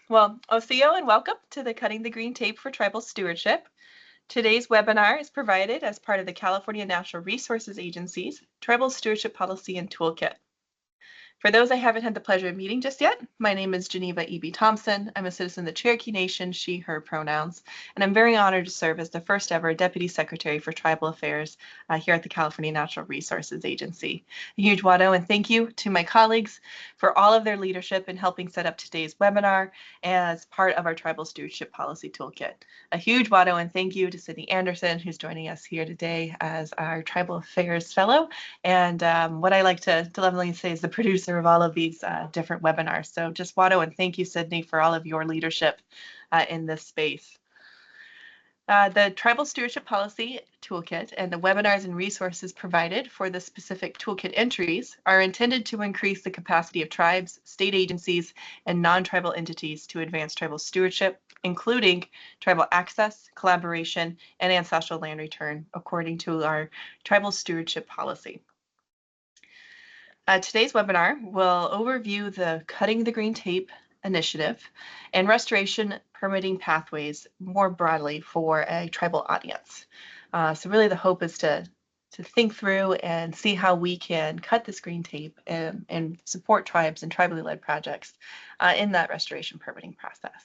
Well, Osio and welcome to the Cutting the Green Tape for Tribal Stewardship. Today's webinar is provided as part of the California Natural Resources Agency's Tribal Stewardship Policy and Toolkit. For those I haven't had the pleasure of meeting just yet, my name is Geneva E.B. Thompson. I'm a citizen of the Cherokee Nation, she, her pronouns, and I'm very honored to serve as the first ever Deputy Secretary for Tribal Affairs here at the California Natural Resources Agency. A huge wado and thank you to my colleagues for all of their leadership in helping set up today's webinar as part of our Tribal Stewardship Policy Toolkit. A huge wado and thank you to Sydney Anderson, who's joining us here today as our Tribal Affairs Fellow, and what I like to lovingly say is the producer of all of these different webinars. So just wado and thank you, Sydney, for all of your leadership in this space. The Tribal Stewardship Policy Toolkit and the webinars and resources provided for the specific toolkit entries are intended to increase the capacity of tribes, state agencies, and non-tribal entities to advance tribal stewardship, including tribal access, collaboration, and ancestral land return, according to our Tribal Stewardship Policy. Today's webinar will overview the Cutting the Green Tape initiative and restoration permitting pathways more broadly for a tribal audience. So really the hope is to think through and see how we can cut this green tape and support tribes and tribally led projects in that restoration permitting process.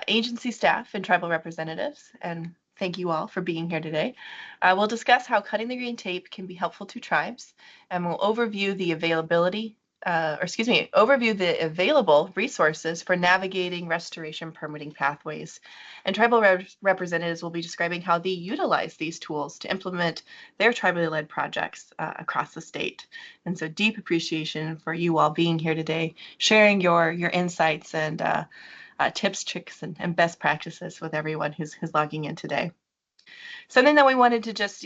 Agency staff and tribal representatives, and thank you all for being here today. We'll discuss how cutting the green tape can be helpful to tribes, and we'll overview the available resources for navigating restoration permitting pathways. And tribal representatives will be describing how they utilize these tools to implement their tribally led projects across the state. And so deep appreciation for you all being here today, sharing your insights and tips, tricks, and best practices with everyone who's logging in today. Something that we wanted to just,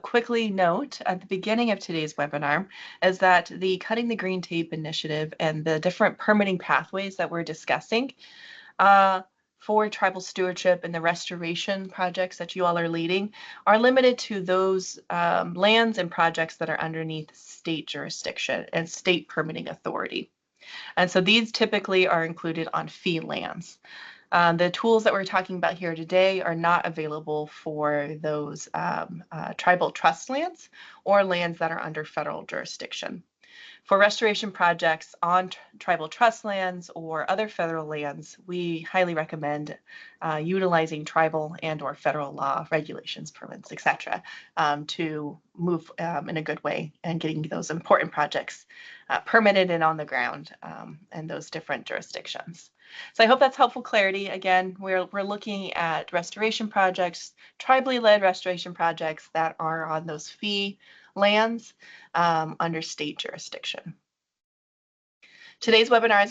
quickly note at the beginning of today's webinar is that the Cutting the Green Tape initiative and the different permitting pathways that we're discussing for tribal stewardship and the restoration projects that you all are leading are limited to those lands and projects that are underneath state jurisdiction and state permitting authority. And so these typically are included on fee lands. The tools that we're talking about here today are not available for those tribal trust lands or lands that are under federal jurisdiction. For restoration projects on tribal trust lands or other federal lands, we highly recommend utilizing tribal and or federal law regulations, permits, etc., to move in a good way and getting those important projects permitted and on the ground in those different jurisdictions. So I hope that's helpful clarity. Again, we're looking at restoration projects, tribally led restoration projects that are on those fee lands under state jurisdiction. Today's webinar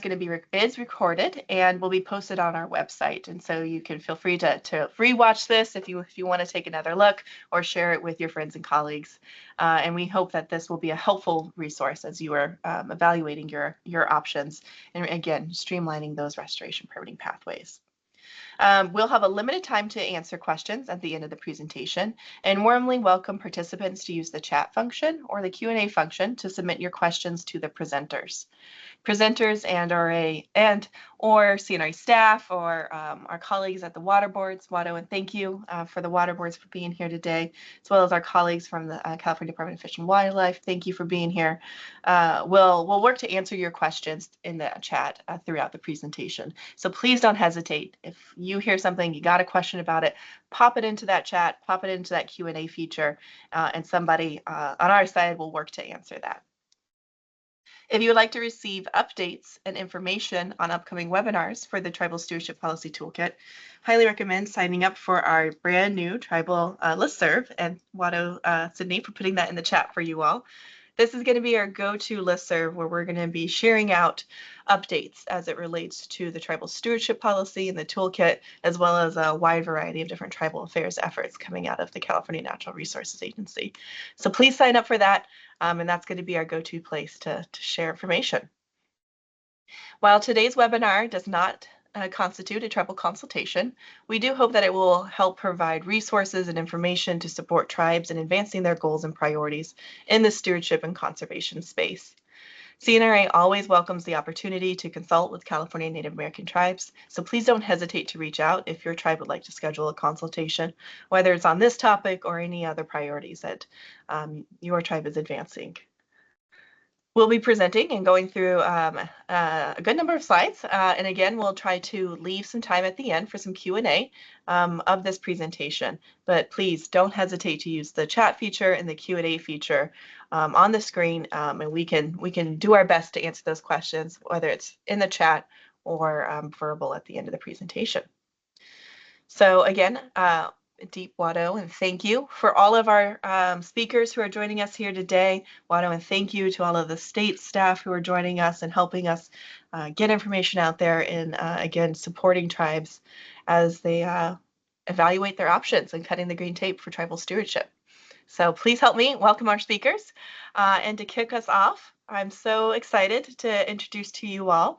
is recorded and will be posted on our website, and so you can feel free to rewatch this if you want to take another look or share it with your friends and colleagues. And we hope that this will be a helpful resource as you are evaluating your options and again streamlining those restoration permitting pathways. We'll have a limited time to answer questions at the end of the presentation and warmly welcome participants to use the chat function or the Q&A function to submit your questions to the presenters. Presenters or CNRE staff or our colleagues at the water boards, Wado, and thank you for the water boards for being here today, as well as our colleagues from the California Department of Fish and Wildlife. Thank you for being here. We'll work to answer your questions in the chat throughout the presentation. So please don't hesitate. If you hear something, you got a question about it, pop it into that chat, pop it into that Q&A feature, and somebody on our side will work to answer that. If you would like to receive updates and information on upcoming webinars for the Tribal Stewardship Policy Toolkit, highly recommend signing up for our brand new tribal listserv, and Wado, Sydney, for putting that in the chat for you all. This is going to be our go-to listserv where we're going to be sharing out updates as it relates to the tribal stewardship policy and the toolkit, as well as a wide variety of different tribal affairs efforts coming out of the California Natural Resources Agency. So please sign up for that, and that's going to be our go-to place to share information. While today's webinar does not constitute a tribal consultation, we do hope that it will help provide resources and information to support tribes in advancing their goals and priorities in the stewardship and conservation space. CNRA always welcomes the opportunity to consult with California Native American tribes, so please don't hesitate to reach out if your tribe would like to schedule a consultation, whether it's on this topic or any other priorities that your tribe is advancing. We'll be presenting and going through a good number of slides, and again, we'll try to leave some time at the end for some Q&A of this presentation. But please don't hesitate to use the chat feature and the Q&A feature on the screen, and we can do our best to answer those questions, whether it's in the chat or verbal at the end of the presentation. So again, deep Wado, and thank you for all of our speakers who are joining us here today. Wado, and thank you to all of the state staff who are joining us and helping us get information out there and again, supporting tribes as they evaluate their options and cutting the green tape for tribal stewardship. So please help me welcome our speakers. And to kick us off, I'm so excited to introduce to you all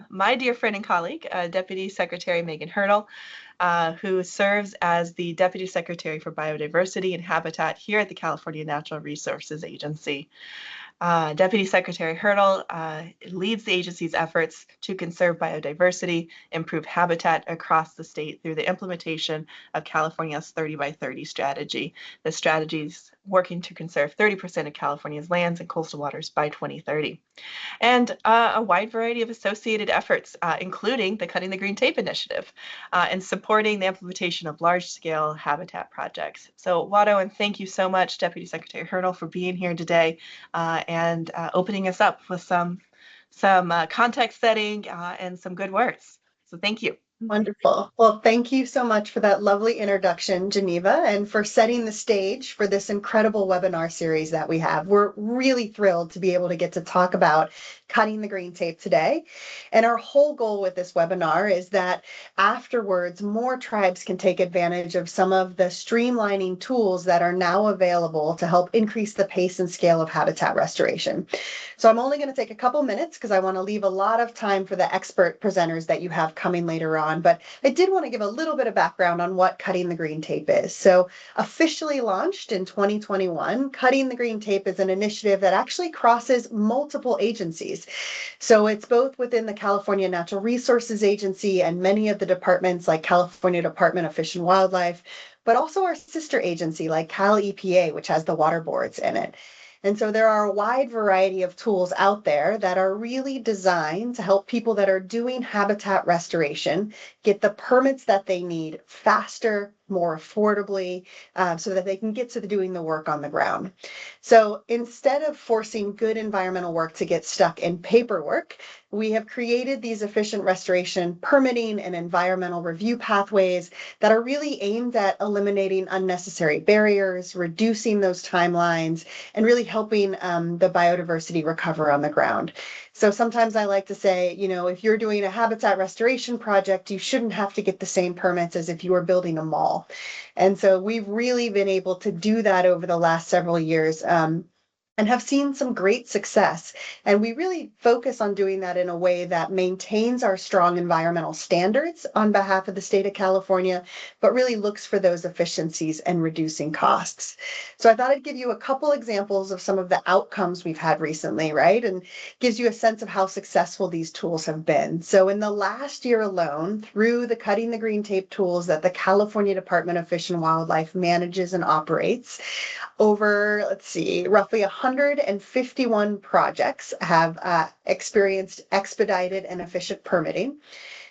my dear friend and colleague, Deputy Secretary Megan Hurdle, who serves as the Deputy Secretary for Biodiversity and Habitat here at the California Natural Resources Agency. Deputy Secretary Hurdle leads the agency's efforts to conserve biodiversity, improve habitat across the state through the implementation of California's 30 by 30 strategy. The strategy is working to conserve 30% of California's lands and coastal waters by 2030. And a wide variety of associated efforts, including the Cutting the Green Tape initiative and supporting the implementation of large-scale habitat projects. So Wado, and thank you so much, Deputy Secretary Hurdle, for being here today and opening us up with some context setting and some good words. So thank you. Wonderful. Well, thank you so much for that lovely introduction, Geneva, and for setting the stage for this incredible webinar series that we have. We're really thrilled to be able to get to talk about cutting the green tape today. And our whole goal with this webinar is that afterwards, more tribes can take advantage of some of the streamlining tools that are now available to help increase the pace and scale of habitat restoration. So I'm only going to take a couple minutes because I want to leave a lot of time for the expert presenters that you have coming later on. But I did want to give a little bit of background on what Cutting the Green Tape is. So officially launched in 2021, Cutting the Green Tape is an initiative that actually crosses multiple agencies. So it's both within the California Natural Resources Agency and many of the departments like California Department of Fish and Wildlife, but also our sister agency like Cal EPA, which has the water boards in it. And so there are a wide variety of tools out there that are really designed to help people that are doing habitat restoration get the permits that they need faster, more affordably, so that they can get to doing the work on the ground. So instead of forcing good environmental work to get stuck in paperwork, we have created these efficient restoration permitting and environmental review pathways that are really aimed at eliminating unnecessary barriers, reducing those timelines, and really helping the biodiversity recover on the ground. So sometimes I like to say, you know, if you're doing a habitat restoration project, you shouldn't have to get the same permits as if you were building a mall. And so we've really been able to do that over the last several years. And have seen some great success. And we really focus on doing that in a way that maintains our strong environmental standards on behalf of the state of California, but really looks for those efficiencies and reducing costs. So I thought I'd give you a couple examples of some of the outcomes we've had recently, right? And gives you a sense of how successful these tools have been. So in the last year alone, through the Cutting the Green Tape tools that the California Department of Fish and Wildlife manages and operates, over, let's see, roughly 151 projects have experienced expedited and efficient permitting.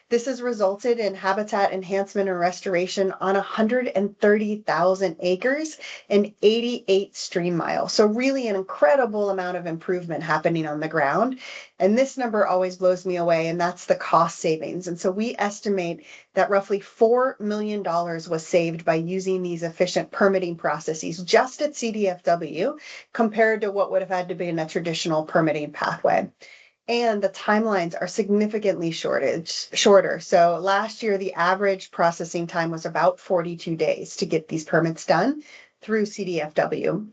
This has resulted in habitat enhancement and restoration on 130,000 acres and 88 stream miles. So really an incredible amount of improvement happening on the ground. And this number always blows me away, and that's the cost savings. And so we estimate that roughly $4 million was saved by using these efficient permitting processes just at CDFW compared to what would have had to be in a traditional permitting pathway. And the timelines are significantly shorter. So last year, the average processing time was about 42 days to get these permits done through CDFW.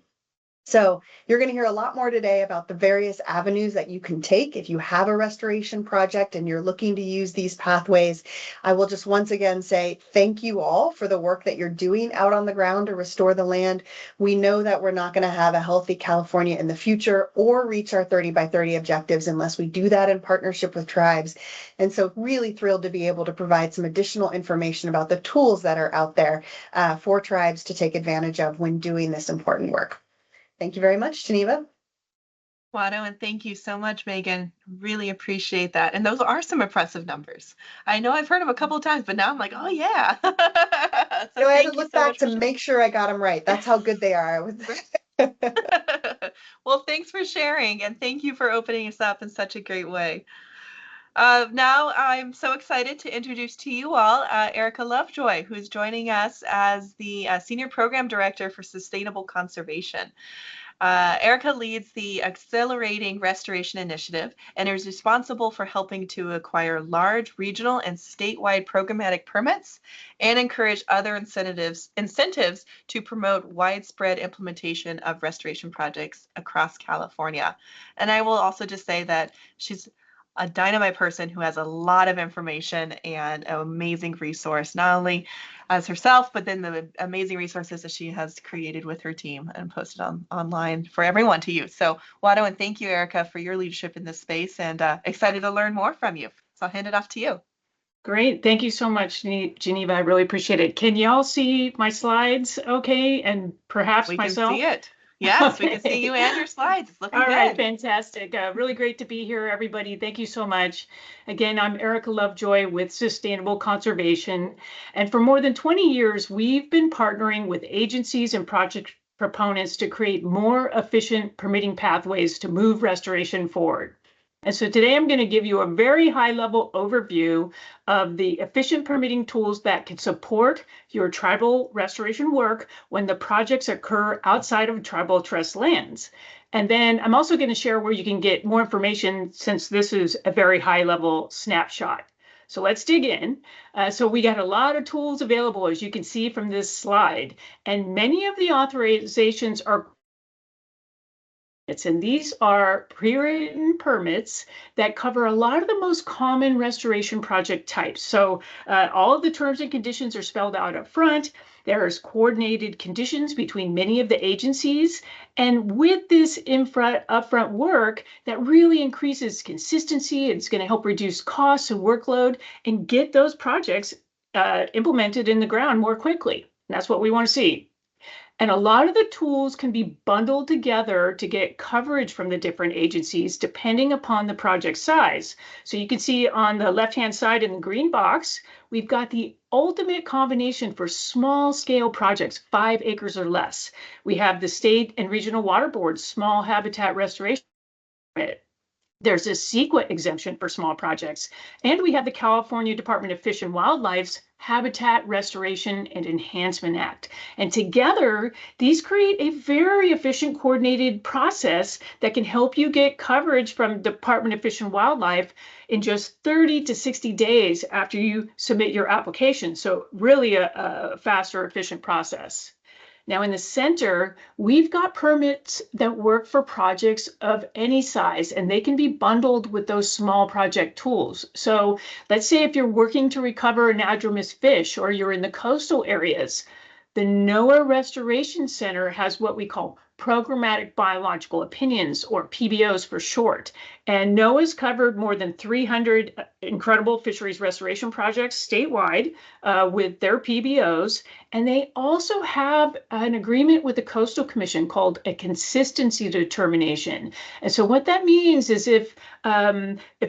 So you're going to hear a lot more today about the various avenues that you can take if you have a restoration project and you're looking to use these pathways. I will just once again say thank you all for the work that you're doing out on the ground to restore the land. We know that we're not going to have a healthy California in the future or reach our 30 by 30 objectives unless we do that in partnership with tribes. And so really thrilled to be able to provide some additional information about the tools that are out there for tribes to take advantage of when doing this important work. Thank you very much, Geneva. Wado, and thank you so much, Megan. Really appreciate that. And those are some impressive numbers. I know I've heard them a couple of times, but now I'm like, oh yeah. So I had to thank you look so back much to for make sure I got them right. That's how good they are. Well, thanks for sharing, and thank you for opening us up in such a great way. Now I'm so excited to introduce to you all Erica Lovejoy, who's joining us as the Senior Program Director for Sustainable Conservation. Erica leads the Accelerating Restoration Initiative and is responsible for helping to acquire large regional and statewide programmatic permits and encourage other incentives to promote widespread implementation of restoration projects across California. And I will also just say that she's a dynamite person who has a lot of information and an amazing resource, not only as herself, but then the amazing resources that she has created with her team and posted online for everyone to use. So Wado, and thank you, Erica, for your leadership in this space, and excited to learn more from you. So I'll hand it off to you. Great. Thank you so much, Geneva. I really appreciate it. Can y'all see my slides okay? And perhaps We myself? can see it. Yes, Okay. we can see you and your slides. It's looking All good. right, fantastic. Really great to be here, everybody. Thank you so much. Again, I'm Erica Lovejoy with Sustainable Conservation. And for more than 20 years, we've been partnering with agencies and project proponents to create more efficient permitting pathways to move restoration forward. And so today I'm going to give you a very high-level overview of the efficient permitting tools that can support your tribal restoration work when the projects occur outside of tribal trust lands. And then I'm also going to share where you can get more information, since this is a very high-level snapshot. So let's dig in. So we got a lot of tools available, as you can see from this slide, and many of the authorizations are and these are pre-written permits that cover a lot of the most common restoration project types. So all of the terms and conditions are spelled out up front. There's coordinated conditions between many of the agencies. And with this upfront work, that really increases consistency. It's going to help reduce costs and workload and get those projects implemented in the ground more quickly. And that's what we want to see. And a lot of the tools can be bundled together to get coverage from the different agencies depending upon the project size. So you can see on the left-hand side in the green box, we've got the ultimate combination for small scale projects, 5 acres or less. We have the state and regional water boards, small habitat restoration permit. There's a CEQA exemption for small projects. And we have the California Department of Fish and Wildlife's Habitat Restoration and Enhancement Act. And together, these create a very efficient, coordinated process that can help you get coverage from Department of Fish and Wildlife in just 30 to 60 days after you submit your application. So really a faster, efficient process. Now in the center, we've got permits that work for projects of any size, and they can be bundled with those small project tools. So let's say if you're working to recover anadromous fish or you're in the coastal areas, the NOAA Restoration Center has what we call programmatic biological opinions, or PBOs for short. And NOAA's covered more than 300 incredible fisheries restoration projects statewide with their PBOs. And they also have an agreement with the Coastal Commission called a consistency determination. And so what that means is if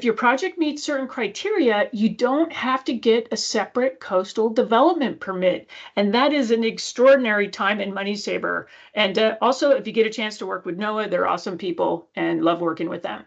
your project meets certain criteria, you don't have to get a separate coastal development permit. And that is an extraordinary time and money saver. And also, if you get a chance to work with NOAA, they're awesome people and love working with them.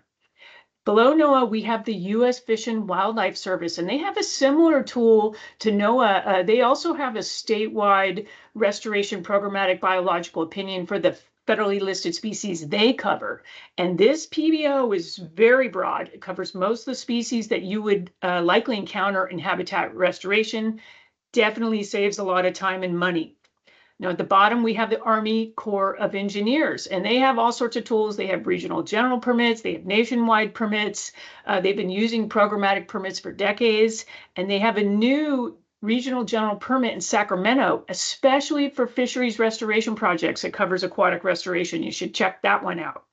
Below NOAA, we have the U.S. Fish and Wildlife Service, and they have a similar tool to NOAA. They also have a statewide restoration programmatic biological opinion for the federally listed species they cover. And this PBO is very broad. It covers most of the species that you would likely encounter in habitat restoration. Definitely saves a lot of time and money. Now at the bottom, we have the Army Corps of Engineers, and they have all sorts of tools. They have regional general permits, they have nationwide permits. They've been using programmatic permits for decades, and they have a new regional general permit in Sacramento, especially for fisheries restoration projects. It covers aquatic restoration. You should check that one out.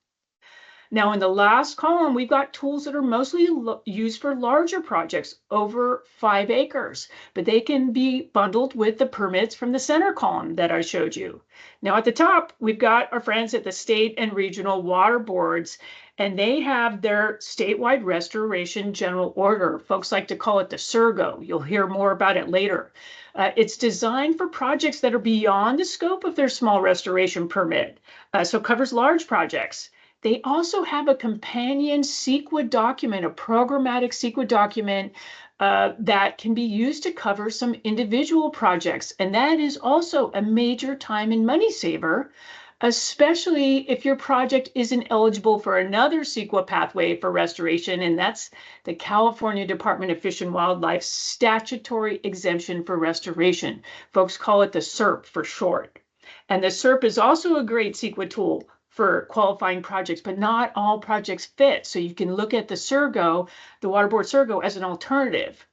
Now, in the last column, we've got tools that are mostly used for larger projects over 5 acres, but they can be bundled with the permits from the center column that I showed you. Now, at the top, we've got our friends at the state and regional water boards, and they have their statewide restoration general order. Folks like to call it the SERGO. You'll hear more about it later. It's designed for projects that are beyond the scope of their small restoration permit, so it covers large projects. They also have a companion CEQA document, a programmatic CEQA document that can be used to cover some individual projects. And that is also a major time and money saver, especially if your project isn't eligible for another CEQA pathway for restoration. And that's the California Department of Fish and Wildlife statutory exemption for restoration. Folks call it the SERP for short. And the SERP is also a great CEQA tool for qualifying projects, but not all projects fit. So you can look at the SERGO, the Water Board SERGO, as an alternative.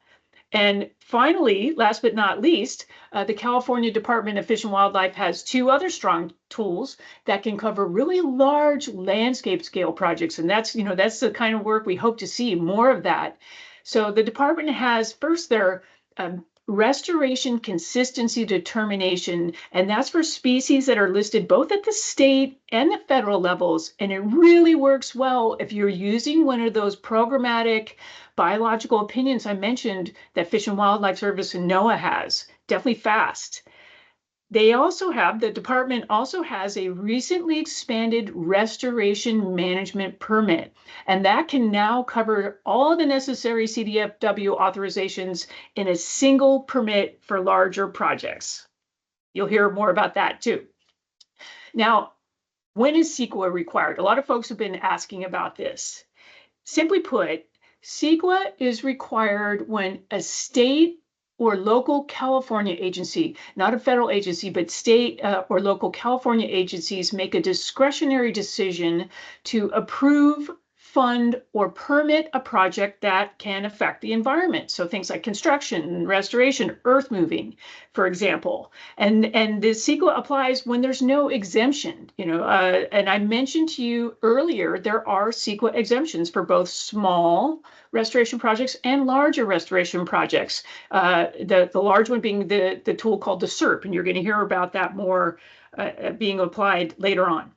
And finally, last but not least, the California Department of Fish and Wildlife has 2 other strong tools that can cover really large landscape scale projects. And that's the kind of work we hope to see more of that. So the department has first their restoration consistency determination, and that's for species that are listed both at the state and the federal levels. And it really works well if you're using one of those programmatic biological opinions I mentioned that Fish and Wildlife Service and NOAA has. Definitely fast. The department also has a recently expanded restoration management permit, and that can now cover all the necessary CDFW authorizations in a single permit for larger projects. You'll hear more about that too. Now, when is CEQA required? A lot of folks have been asking about this. Simply put, CEQA is required when a state or local California agency, not a federal agency, but state or local California agencies make a discretionary decision to approve, fund, or permit a project that can affect the environment. So things like construction, restoration, earth moving, for example. And the CEQA applies when there's no exemption. And I mentioned to you earlier, there are CEQA exemptions for both small restoration projects and larger restoration projects. The large one being the tool called the SERP, and you're going to hear about that more being applied later on.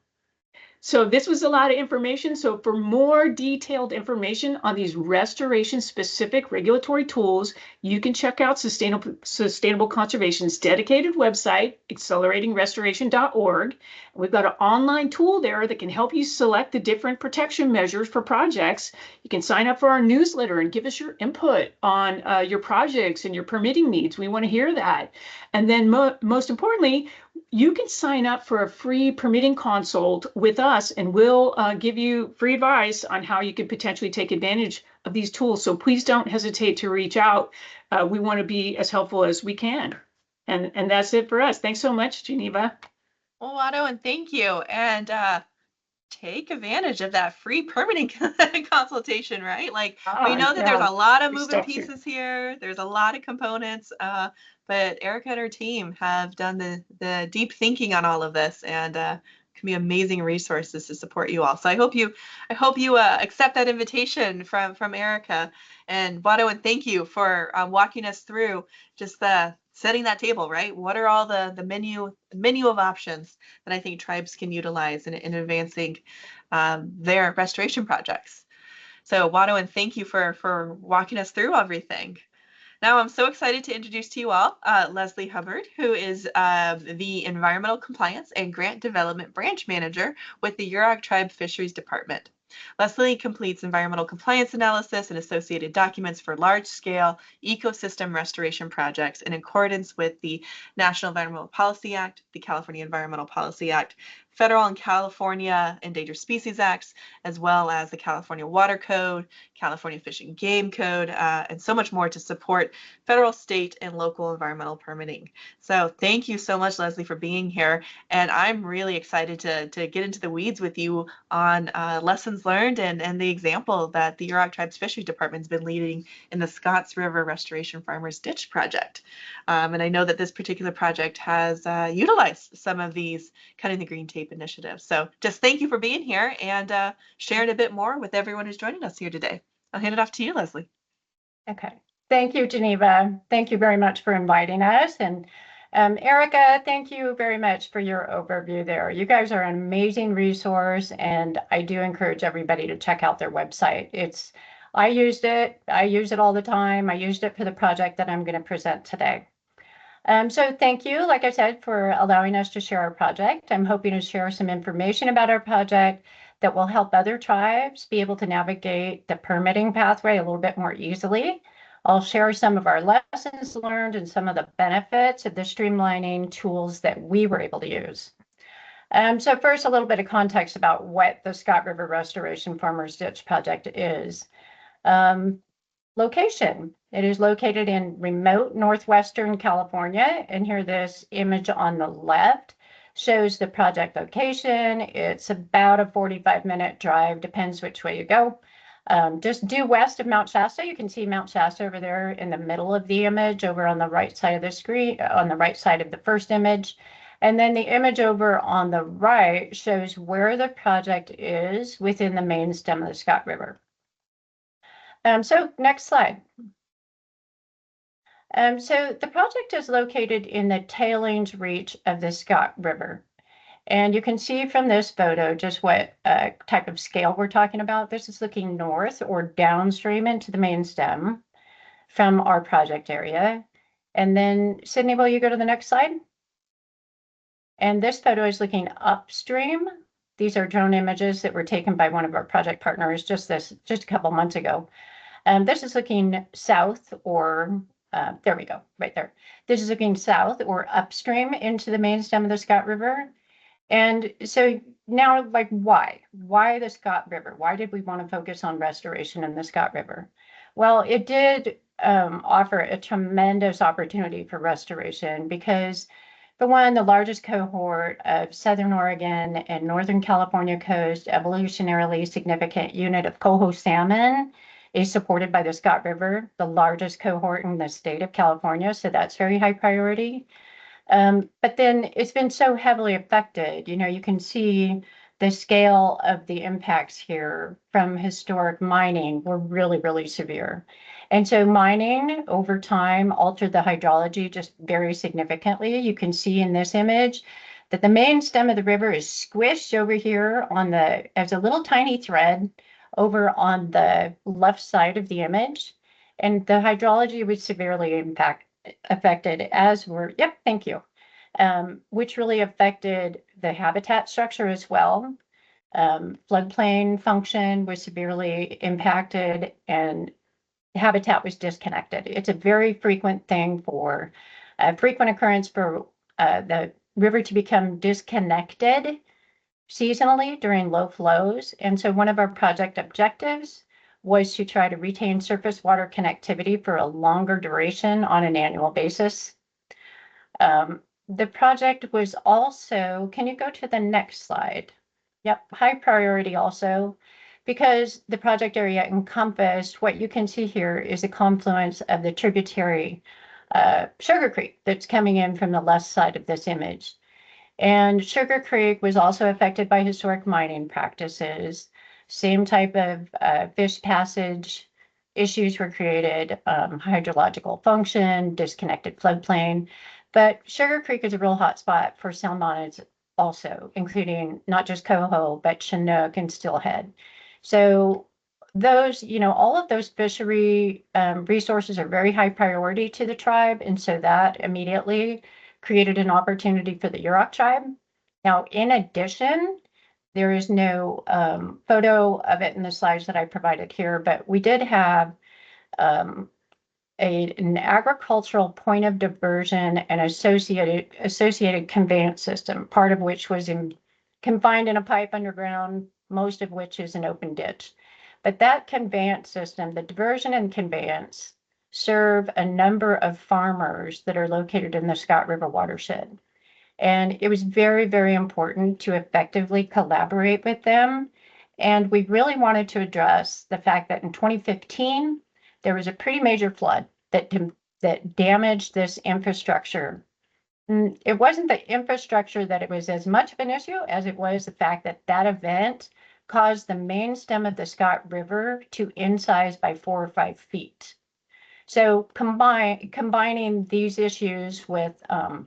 So this was a lot of information. So for more detailed information on these restoration-specific regulatory tools, you can check out Sustainable Conservation's dedicated website, acceleratingrestoration.org. We've got an online tool there that can help you select the different protection measures for projects. You can sign up for our newsletter and give us your input on your projects and your permitting needs. We want to hear that. And then most importantly, you can sign up for a free permitting consult with us, and we'll give you free advice on how you could potentially take advantage of these tools. So please don't hesitate to reach out. We want to be as helpful as we can. And that's it for us. Thanks so much, Geneva. Well, Watto, and thank you. And take advantage of that free permitting consultation, right? Like, we know that there's a lot of moving pieces here. There's a lot of components, but Erica and her team have done the deep thinking on all of this, and can be amazing resources to support you all. So I hope you accept that invitation from Erica. And Watto, and thank you for walking us through just setting that table, right? What are all the menu of options that I think tribes can utilize in advancing their restoration projects? So Watto, and thank you for walking us through everything. Now I'm so excited to introduce to you all Leslie Hubbard, who is the Environmental Compliance and Grant Development Branch Manager with the Yurok Tribe Fisheries Department. Leslie completes environmental compliance analysis and associated documents for large-scale ecosystem restoration projects in accordance with the National Environmental Policy Act, the California Environmental Policy Act, federal and California Endangered Species Acts, as well as the California Water Code, California Fish and Game Code, and so much more to support federal, state, and local environmental permitting. So thank you so much, Leslie, for being here. And I'm really excited to get into the weeds with you on lessons learned and the example that the Yurok Tribe's Fisheries Department has been leading in the Scotts River Restoration Farmers Ditch Project. And I know that this particular project has utilized some of these Cutting the Green Tape initiatives. So just thank you for being here and sharing a bit more with everyone who's joining us here today. I'll hand it off to you, Leslie. Okay. Thank you, Geneva. Thank you very much for inviting us. And Erica, thank you very much for your overview there. You guys are an amazing resource, and I do encourage everybody to check out their website. I use it all the time. I used it for the project that I'm going to present today. So thank you, like I said, for allowing us to share our project. I'm hoping to share some information about our project that will help other tribes be able to navigate the permitting pathway a little bit more easily. I'll share some of our lessons learned and some of the benefits of the streamlining tools that we were able to use. So first, a little bit of context about what the Scott River Restoration Farmers Ditch Project is. Location. It is located in remote northwestern California, and here this image on the left shows the project location. It's about a 45-minute drive, depends which way you go. Just due west of Mount Shasta. You can see Mount Shasta over there in the middle of the image, over on the right side of the screen, on the right side of the first image. And then the image over on the right shows where the project is within the main stem of the Scott River. So next slide. So the project is located in the tailings reach of the Scott River. And you can see from this photo just what type of scale we're talking about. This is looking north or downstream into the main stem from our project area. And then, Sydney, will you go to the next slide? And this photo is looking upstream. These are drone images that were taken by one of our project partners just a couple months ago. This is looking south, or there we go, right there. This is looking south or upstream into the main stem of the Scott River. And so now, like, why? Why the Scott River? Why did we want to focus on restoration in the Scott River? Well, it did offer a tremendous opportunity for restoration because, for one, the largest cohort of Southern Oregon and Northern California coast evolutionarily significant unit of coho salmon is supported by the Scott River, the largest cohort in the state of California. So that's very high priority. But then it's been so heavily affected. You know, you can see the scale of the impacts here from historic mining were really, really severe. And so mining over time altered the hydrology just very significantly. You can see in this image that the main stem of the river is squished over here as a little tiny thread over on the left side of the image. And the hydrology was severely affected, as were, yep, thank you, which really affected the habitat structure as well. Floodplain function was severely impacted and habitat was disconnected. It's a very frequent thing for frequent occurrence for the river to become disconnected seasonally during low flows. And so one of our project objectives was to try to retain surface water connectivity for a longer duration on an annual basis. The project was also, can you go to the next slide? Yep, high priority also, because the project area encompassed, what you can see here is a confluence of the tributary Sugar Creek that's coming in from the left side of this image. And Sugar Creek was also affected by historic mining practices. Same type of fish passage issues were created, hydrological function, disconnected floodplain. But Sugar Creek is a real hot spot for salmonids also, including not just coho, but Chinook and steelhead. So those, you know, all of those fishery resources are very high priority to the tribe. And so that immediately created an opportunity for the Yurok tribe. Now, in addition, there is no photo of it in the slides that I provided here, but we did have an agricultural point of diversion and associated conveyance system, part of which was confined in a pipe underground, most of which is an open ditch. But that conveyance system, the diversion and conveyance, serve a number of farmers that are located in the Scott River watershed. And it was very, very important to effectively collaborate with them. And we really wanted to address the fact that in 2015, there was a pretty major flood that damaged this infrastructure. It wasn't the infrastructure that it was as much of an issue as it was the fact that that event caused the main stem of the Scott River to insize by 4 or 5 feet. So combining these issues with, oh,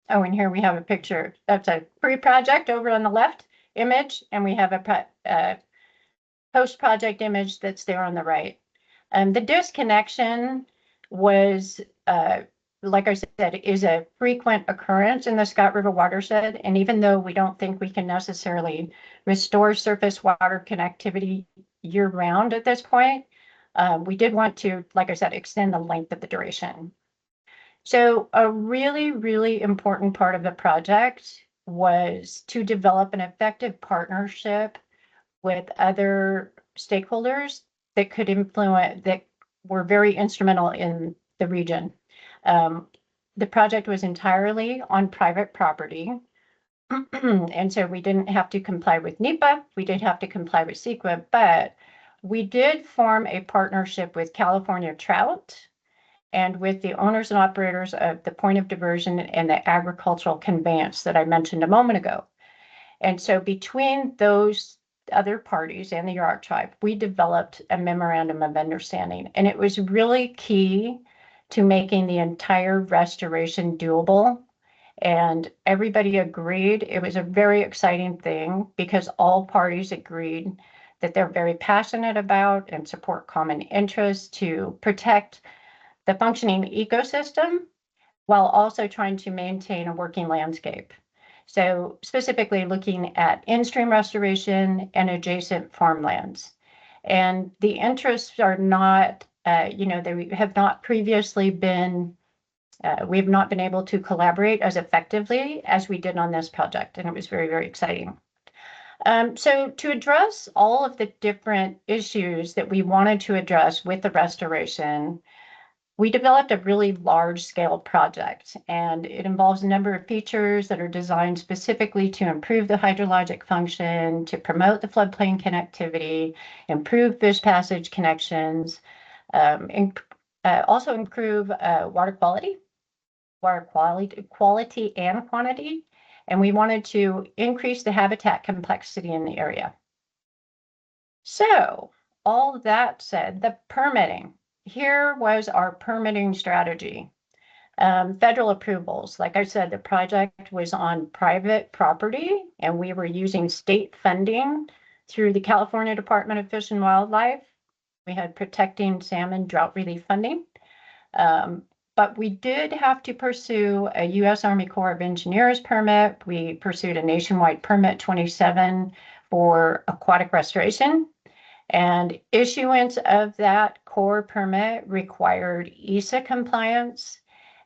and here we have a picture. That's a pre-project over on the left image, and we have a post-project image that's there on the right. The disconnection was, like I said, is a frequent occurrence in the Scott River watershed. And even though we don't think we can necessarily restore surface water connectivity year round at this point, we did want to, like I said, extend the length of the duration. So a really, really important part of the project was to develop an effective partnership with other stakeholders that could influence, that were very instrumental in the region. The project was entirely on private property. And so we didn't have to comply with NEPA. We did have to comply with CEQA, but we did form a partnership with California Trout and with the owners and operators of the point of diversion and the agricultural conveyance that I mentioned a moment ago. And so between those other parties and the Yurok tribe, we developed a memorandum of understanding. And it was really key to making the entire restoration doable. And everybody agreed. It was a very exciting thing because all parties agreed that they're very passionate about and support common interests to protect the functioning ecosystem while also trying to maintain a working landscape. So specifically looking at in-stream restoration and adjacent farmlands. And the interests are not, they have not previously been, we have not been able to collaborate as effectively as we did on this project. And it was very, very exciting. So to address all of the different issues that we wanted to address with the restoration, we developed a really large-scale project, and it involves a number of features that are designed specifically to improve the hydrologic function, to promote the floodplain connectivity, improve fish passage connections, and also improve water quality and quantity, and we wanted to increase the habitat complexity in the area. So, all that said, the permitting. Here was our permitting strategy. Federal approvals. Like I said, the project was on private property, and we were using state funding through the California Department of Fish and Wildlife. We had Protecting Salmon Drought Relief funding. But we did have to pursue a U.S. Army Corps of Engineers permit. We pursued a nationwide permit 27 for aquatic restoration. And issuance of that core permit required ESA compliance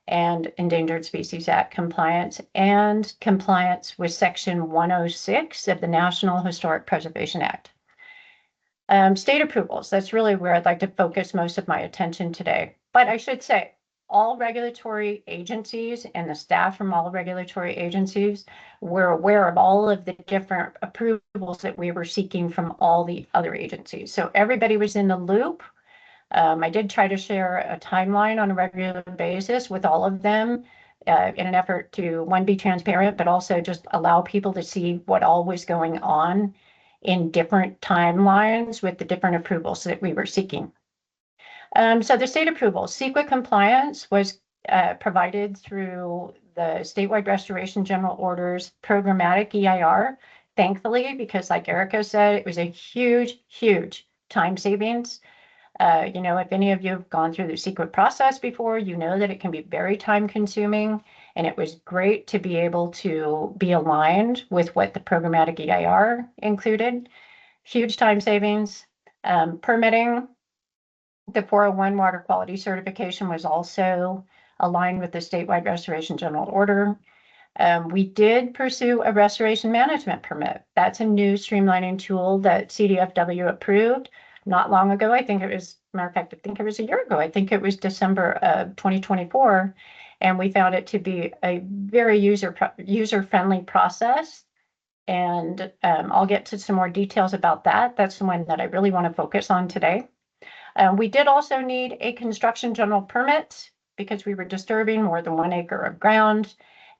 and Endangered Species Act compliance and compliance with Section 106 of the National Historic Preservation Act. State approvals, that's really where I'd like to focus most of my attention today. But I should say, all regulatory agencies and the staff from all regulatory agencies were aware of all of the different approvals that we were seeking from all the other agencies. So everybody was in the loop. I did try to share a timeline on a regular basis with all of them in an effort to, one, be transparent, but also just allow people to see what all was going on in different timelines with the different approvals that we were seeking. So the state approval, CEQA compliance was provided through the statewide restoration general orders, programmatic EIR, thankfully, because like Erica said, it was a huge, huge time savings. If any of you have gone through the CEQA process before, you know that it can be very time consuming, and it was great to be able to be aligned with what the programmatic EIR included. Huge time savings. Permitting. The 401 water quality certification was also aligned with the statewide restoration general order. We did pursue a restoration management permit. That's a new streamlining tool that CDFW approved not long ago. I think it was, matter of fact, I think it was a year ago. I think it was December of 2024. And we found it to be a very user-friendly process. And I'll get to some more details about that. That's the one that I really want to focus on today. We did also need a construction general permit because we were disturbing more than 1 acre of ground.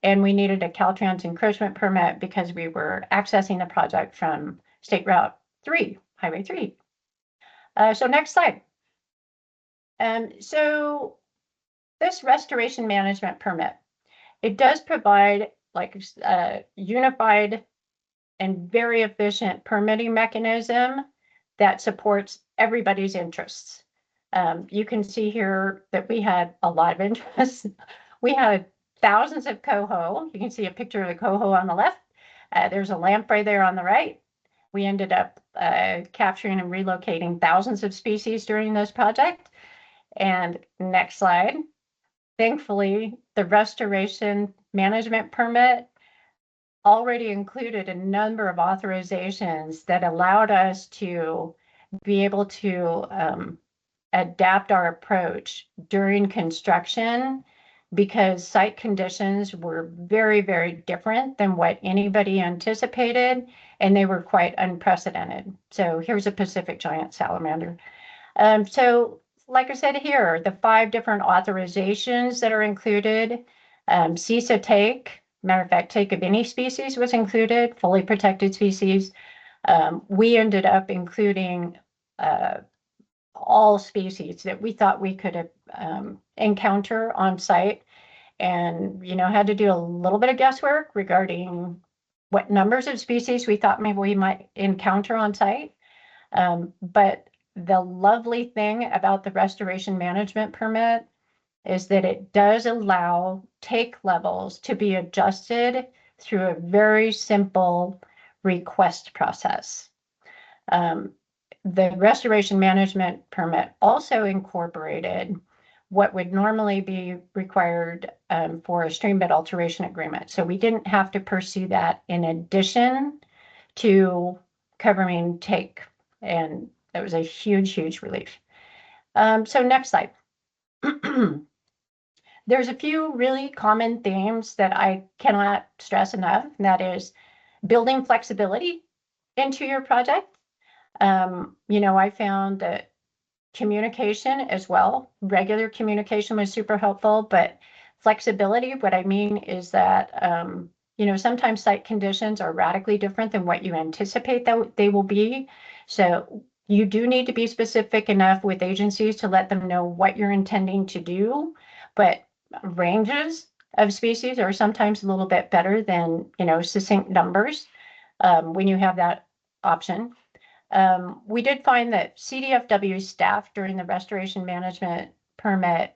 And we needed a Caltrans encroachment permit because we were accessing the project from State Route 3, Highway 3. So next slide. So this restoration management permit, it does provide like a unified and very efficient permitting mechanism that supports everybody's interests. You can see here that we had a lot of interest. We had thousands of coho. You can see a picture of the coho on the left. There's a lamprey there on the right. We ended up capturing and relocating thousands of species during this project. And next slide. Thankfully, the restoration management permit already included a number of authorizations that allowed us to be able to adapt our approach during construction because site conditions were very, very different than what anybody anticipated, and they were quite unprecedented. So here's a Pacific giant salamander. So like I said here, the 5 different authorizations that are included, CISA take, matter of fact, take of any species was included, fully protected species. We ended up including all species that we thought we could encounter on site, and had to do a little bit of guesswork regarding what numbers of species we thought maybe we might encounter on site. But the lovely thing about the restoration management permit is that it does allow take levels to be adjusted through a very simple request process. The restoration management permit also incorporated what would normally be required for a stream bed alteration agreement. So we didn't have to pursue that in addition to covering take, and that was a huge, huge relief. So next slide. There's a few really common themes that I cannot stress enough, and that is building flexibility into your project. I found that communication as well, regular communication was super helpful, but flexibility, what I mean is that, sometimes site conditions are radically different than what you anticipate that they will be. So you do need to be specific enough with agencies to let them know what you're intending to do, but ranges of species are sometimes a little bit better than, succinct numbers when you have that option. We did find that CDFW staff during the restoration management permit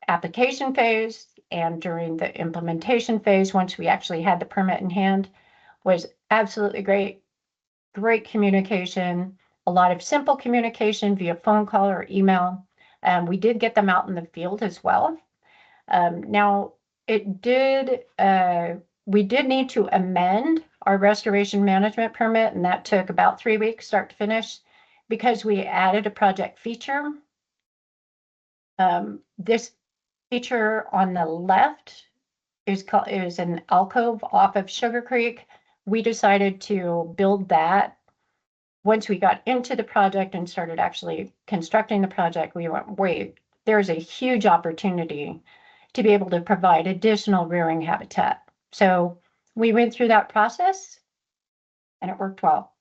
application phase and during the implementation phase, once we actually had the permit in hand, was absolutely great. Great communication, a lot of simple communication via phone call or email. We did get them out in the field as well. Now, we did need to amend our restoration management permit, and that took about 3 weeks, start to finish, because we added a project feature. This feature on the left is an alcove off of Sugar Creek. We decided to build that. Once we got into the project and started actually constructing the project, we went, wait, there's a huge opportunity to be able to provide additional rearing habitat. So we went through that process and it worked well.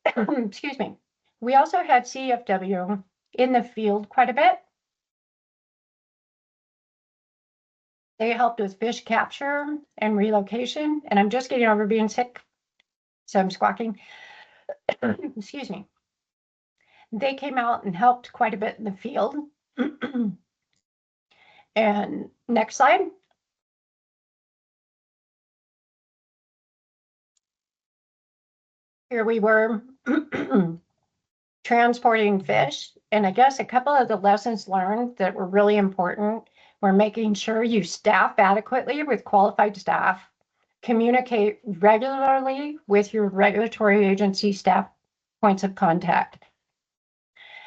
Excuse me. We also had CFW in the field quite a bit. They helped with fish capture and relocation, and I'm just getting over being sick, so I'm squawking. Excuse me. They came out and helped quite a bit in the field. And next slide. Here we were transporting fish. And I guess a couple of the lessons learned that were really important We're making sure you staff adequately with qualified staff, communicate regularly with your regulatory agency staff points of contact.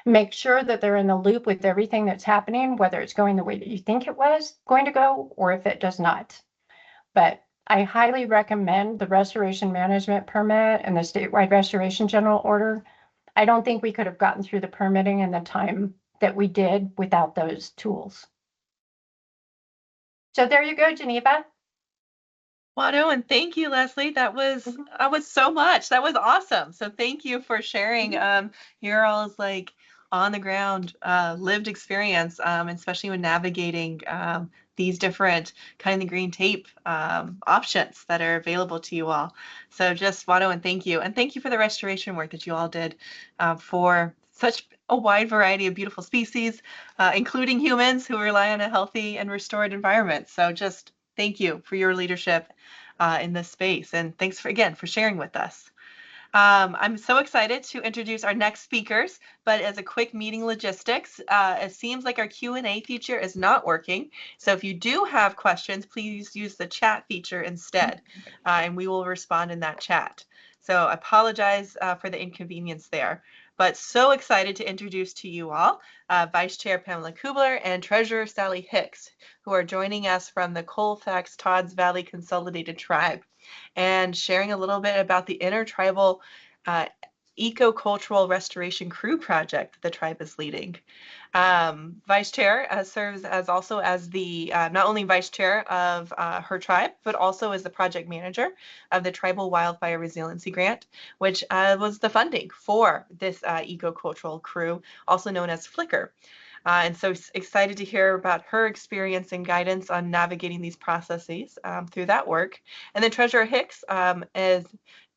Make sure that they're in the loop with everything that's happening, whether it's going the way that you think it was going to go or if it does not. But I highly recommend the restoration management permit and the statewide restoration general order. I don't think we could have gotten through the permitting in the time that we did without those tools. So there you go, Geneva. Wano, and thank you, Leslie. That was so much. That was awesome. So thank you for sharing your all's like on the ground lived experience, especially when navigating these different kind of green tape options that are available to you all. So just Wano, and thank you. And thank you for the restoration work that you all did for such a wide variety of beautiful species, including humans who rely on a healthy and restored environment. So just thank you for your leadership in this space. And thanks for sharing with us. I'm so excited to introduce our next speakers, but as a quick meeting logistics, it seems like our Q&A feature is not working. So if you do have questions, please use the chat feature instead, and we will respond in that chat. So I apologize for the inconvenience there, but so excited to introduce to you all Vice Chair Pamela Kubler and Treasurer Sally Hicks, who are joining us from the Colfax-Todd's Valley Consolidated Tribe and sharing a little bit about the Intertribal Ecocultural Restoration Crew project that the tribe is leading. Vice Chair serves as also as the not only Vice Chair of her tribe, but also as the project manager of the Tribal Wildfire Resiliency Grant, which was the funding for this ecocultural crew, also known as Flicker. And so excited to hear about her experience and guidance on navigating these processes through that work. And then Treasurer Hicks is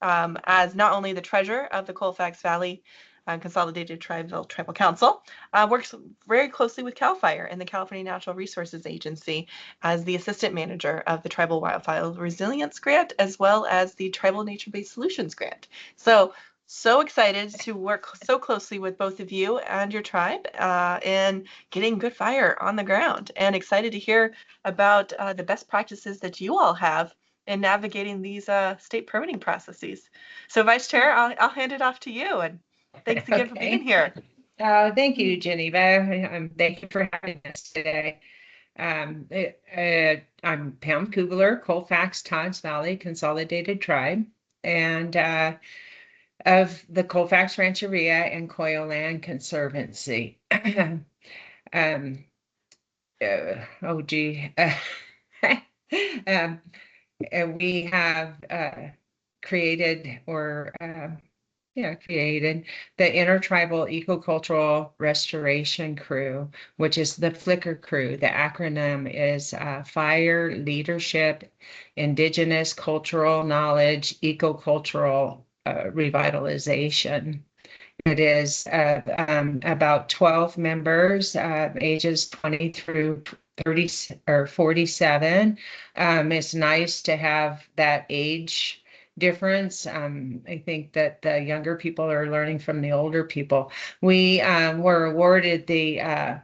as not only the treasurer of the Colfax Valley Consolidated Tribal Council, works very closely with CAL FIRE and the California Natural Resources Agency as the assistant manager of the Tribal Wildfire Resilience Grant, as well as the Tribal Nature-Based Solutions Grant. So excited to work so closely with both of you and your tribe in getting good fire on the ground, and excited to hear about the best practices that you all have in navigating these state permitting processes. So Vice Chair, I'll hand it off to you, and thanks again for being here. Thank you, Geneva. Thank you for having us today. I'm Pam Kubler, Colfax-Todd's Valley Consolidated Tribe, and of the Colfax Rancheria and Coyo Land Conservancy. We have created the Intertribal Ecocultural Restoration Crew, which is the Flicker Crew. The acronym is Fire, Leadership, Indigenous Cultural Knowledge, Ecocultural Revitalization. It is about 12 members, ages 20 through 30 or 47. It's nice to have that age difference. I think that the younger people are learning from the older people. We were awarded the,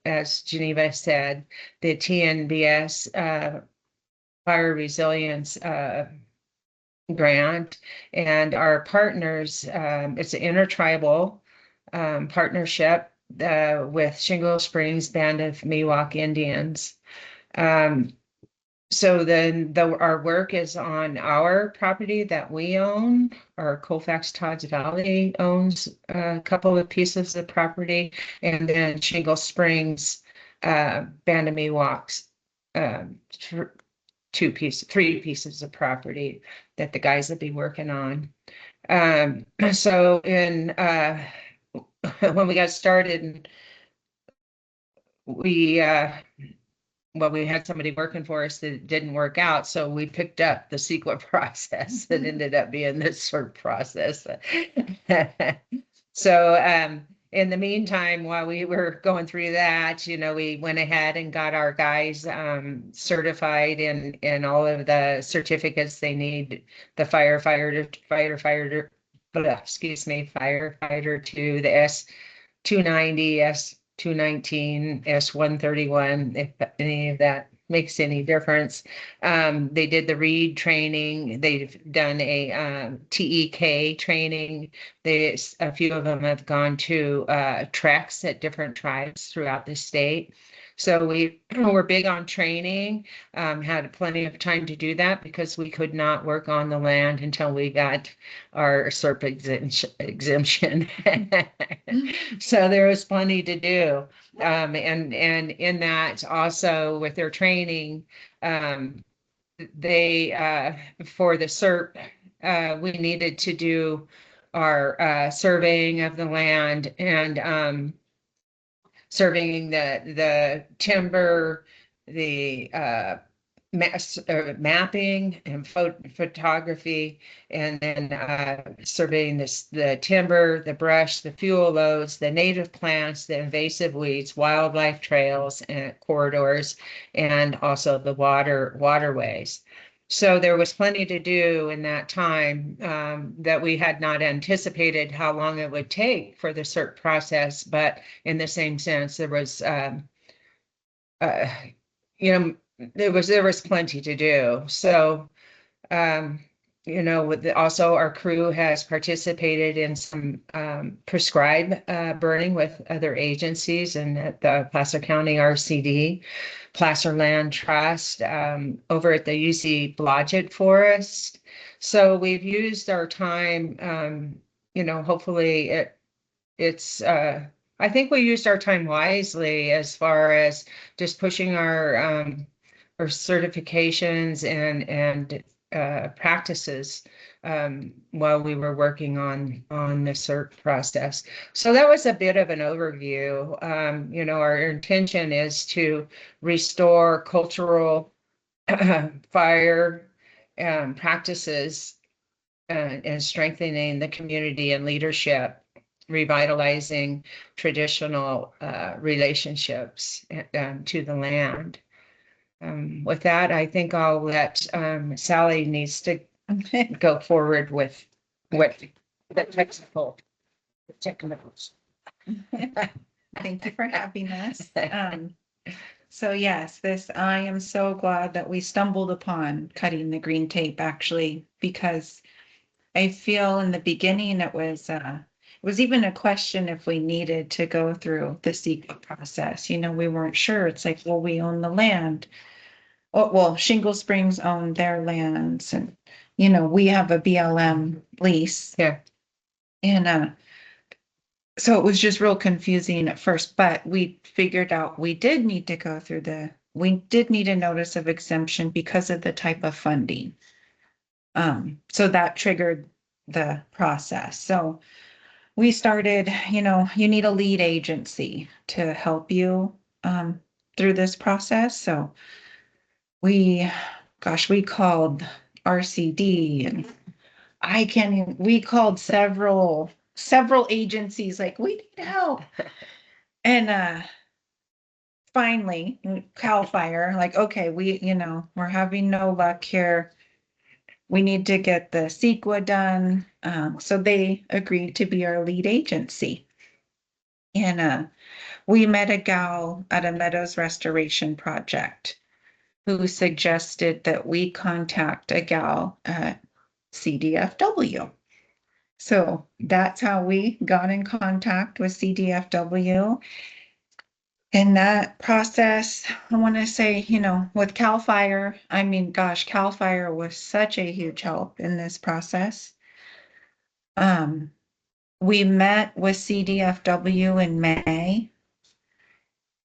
as Geneva said, the TNBS Fire Resilience Grant, and our partners, it's an intertribal partnership with Shingle Springs Band of Miwok Indians. So then our work is on our property that we own. Our Colfax-Todd's Valley owns a couple of pieces of property, and then Shingle Springs Band of Miwoks, three pieces of property that the guys will be working on. So when we got started, we had somebody working for us that didn't work out, so we picked up the CEQA process that ended up being this sort of process. So in the meantime, while we were going through that, we went ahead and got our guys certified in all of the certificates they need. The firefighter to the S290, 219 S131, if any of that makes any difference. They did the READ training. They've done a TEK training. A few of them have gone to treks at different tribes throughout the state. So we were big on training, had plenty of time to do that because we could not work on the land until we got our SERP exemption. So there was plenty to do. And in that also with their training, they for the SERP, we needed to do our surveying of the land and surveying the timber, the mapping and photography, and then surveying the timber, the brush, the fuel loads, the native plants, the invasive weeds, wildlife trails and corridors, and also the waterways. So there was plenty to do in that time that we had not anticipated how long it would take for the CERT process, but in the same sense, there was, there was plenty to do. So, also our crew has participated in some prescribed burning with other agencies and at the Placer County RCD, Placer Land Trust, over at the UC Blodgett Forest. So we've used our time, hopefully it's I think we used our time wisely as far as just pushing our certifications and practices while we were working on the CERT process. So that was a bit of an overview. Our intention is to restore cultural fire practices and strengthening the community and leadership, revitalizing traditional relationships to the land. With that, I think I'll let Sally needs to go forward with what the technicals. Thank you for having us. So yes, I am so glad that we stumbled upon cutting the green tape actually, because I feel in the beginning it was even a question if we needed to go through the CEQA process. We weren't sure. It's like, well, we own the land. Well, Shingle Springs own their lands, and we have a BLM lease. Yeah. And so it was just real confusing at first, but we figured out we did need to go through we did need a notice of exemption because of the type of funding. So that triggered the process. So we started, you need a lead agency to help you through this process. So we called RCD and we called several agencies like, we need help. And finally CAL FIRE, like, okay, we're having no luck here. We need to get the CEQA done. So they agreed to be our lead agency. And we met a gal at a Meadows Restoration Project who suggested that we contact a gal at CDFW. So that's how we got in contact with CDFW. In that process, I want to say, with CAL FIRE, CAL FIRE was such a huge help in this process. We met with CDFW in May,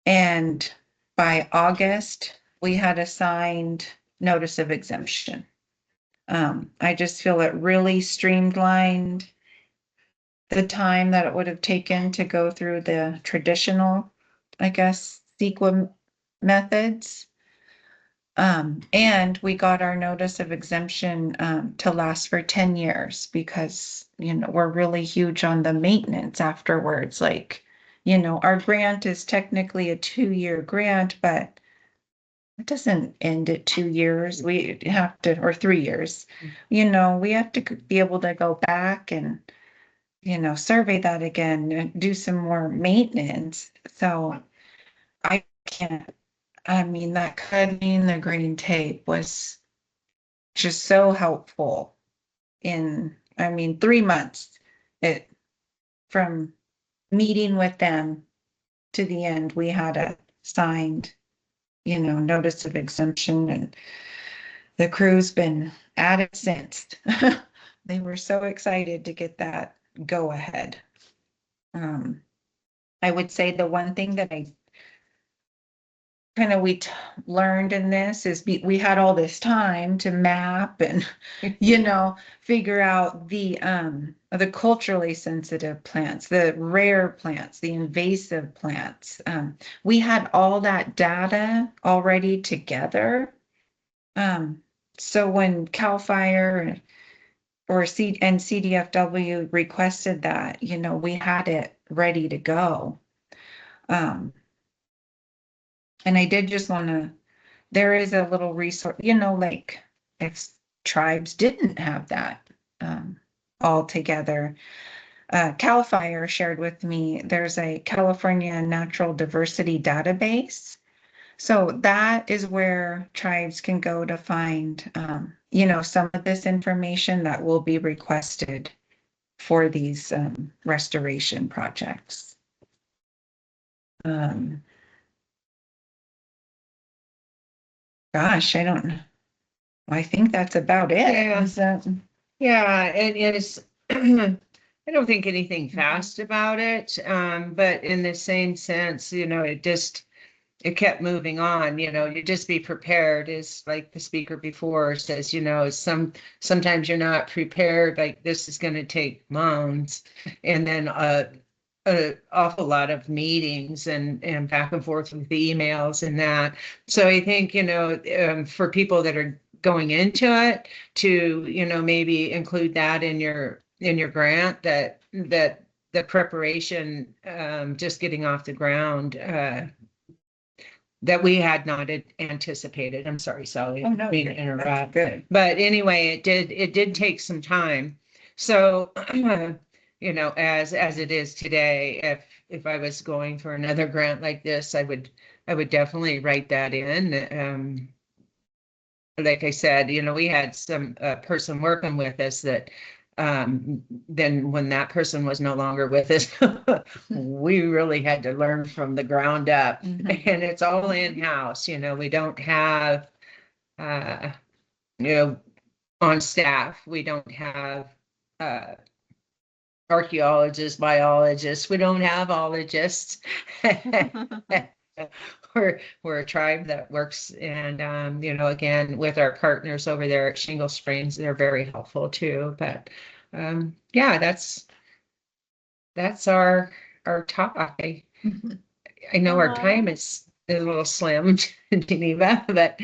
and by August, we had a signed notice of exemption. I just feel it really streamlined the time that it would have taken to go through the traditional, CEQA methods. And we got our notice of exemption to last for 10 years because, we're really huge on the maintenance afterwards. Like, our grant is technically a 2-year grant, but it doesn't end at 2 years. We have to, or 3 years, we have to be able to go back and survey that again and do some more maintenance. So I can't, I mean, that cutting the green tape was just so helpful in, 3 months. It from meeting with them to the end, we had a signed, notice of exemption, and the crew's been at it since. They were so excited to get that go ahead. I would say the one thing that I kind of learned in this is we had all this time to map and figure out the culturally sensitive plants, the rare plants, the invasive plants. We had all that data already together. So when CAL FIRE or CDFW requested that, we had it ready to go. And I did just want to, there is a little resource, like if tribes didn't have that all together. CAL FIRE shared with me, there's a California Natural Diversity Database. So that is where tribes can go to find, some of this information that will be requested for these restoration projects. Gosh, I don't know. I think that's about it. Yeah, and it's, I don't think anything fast about it, but in the same sense, it kept moving on, you just be prepared, is like the speaker before says, sometimes you're not prepared, like this is going to take months, and then an awful lot of meetings and back and forth with the emails and that. So I think, for people that are going into it to, maybe include that in your grant, that the preparation, just getting off the ground, that we had not anticipated. I'm sorry, Sally. Oh, no, mean to interrupt. good. But anyway, it did take some time. So, as it is today, if I was going for another grant like this, I would definitely write that in. Like I said, we had some person working with us that then when that person was no longer with us, we really had to learn from the ground up. Mhm. And it's all in-house. We don't have on staff, we don't have archaeologists, biologists, we don't have ologists. We're a tribe that works, and again, with our partners over there at Shingle Springs, they're very helpful too. But yeah, that's our talk. I know our time is a little slim, Geneva, but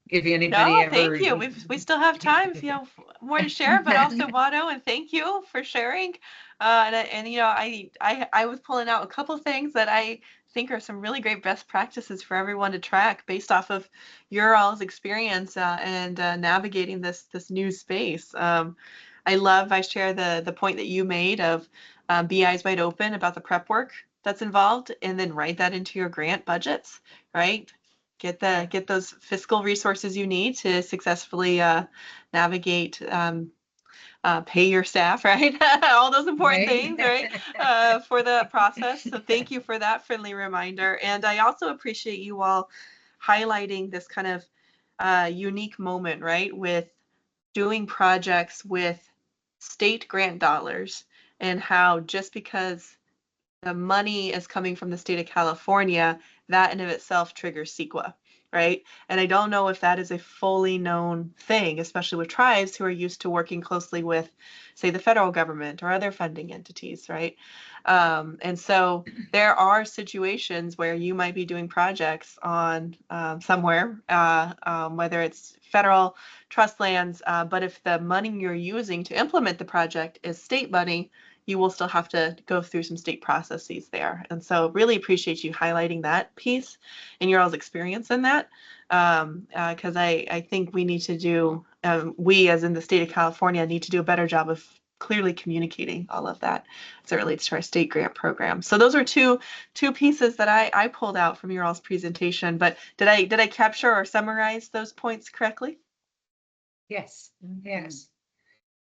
if anybody No, ever, thank you. We still have time if you have more to share, but also Wado, and thank you for sharing. I was pulling out a couple things that I think are some really great best practices for everyone to track based off of your all's experience and navigating this new space. I love, Vice Chair, the point that you made of be eyes wide open about the prep work that's involved, and then write that into your grant budgets, right? Get those fiscal resources you need to successfully navigate, pay your staff, right? All those important things, right? For the process. So thank you for that friendly reminder. And I also appreciate you all highlighting this kind of unique moment, right? With doing projects with state grant dollars, and how just because the money is coming from the state of California, that in of itself triggers CEQA, right? And I don't know if that is a fully known thing, especially with tribes who are used to working closely with, say, the federal government or other funding entities, right? And so there are situations where you might be doing projects on somewhere, whether it's federal trust lands, but if the money you're using to implement the project is state money, you will still have to go through some state processes there. And so really appreciate you highlighting that piece and your all's experience in that. Because I think we need to do, we as in the state of California need to do a better job of clearly communicating all of that as it relates to our state grant program. So those are two pieces that I pulled out from your all's presentation. But did I capture or summarize those points correctly? Yes, yes.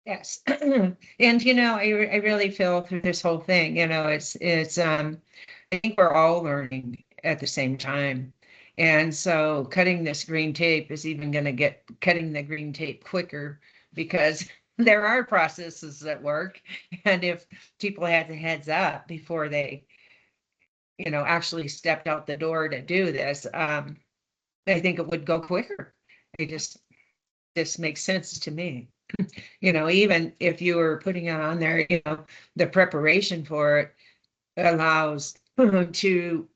Yes. And I really feel through this whole thing, it's I think we're all learning at the same time. And so cutting this green tape is even going to get cutting the green tape quicker because there are processes that work. And if people had the heads up before they, actually stepped out the door to do this, I think it would go quicker. It just makes sense to me. Even if you were putting it on there, the preparation for it allows to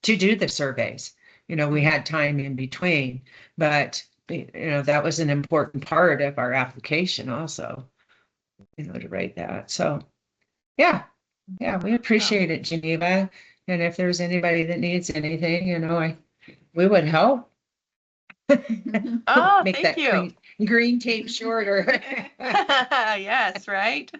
do the surveys. We had time in between, but that was an important part of our application also, to write that. So yeah, we appreciate it, Geneva. And if there's anybody that needs anything, we would help. Oh, Make thank that you. green tape shorter. Yes, right.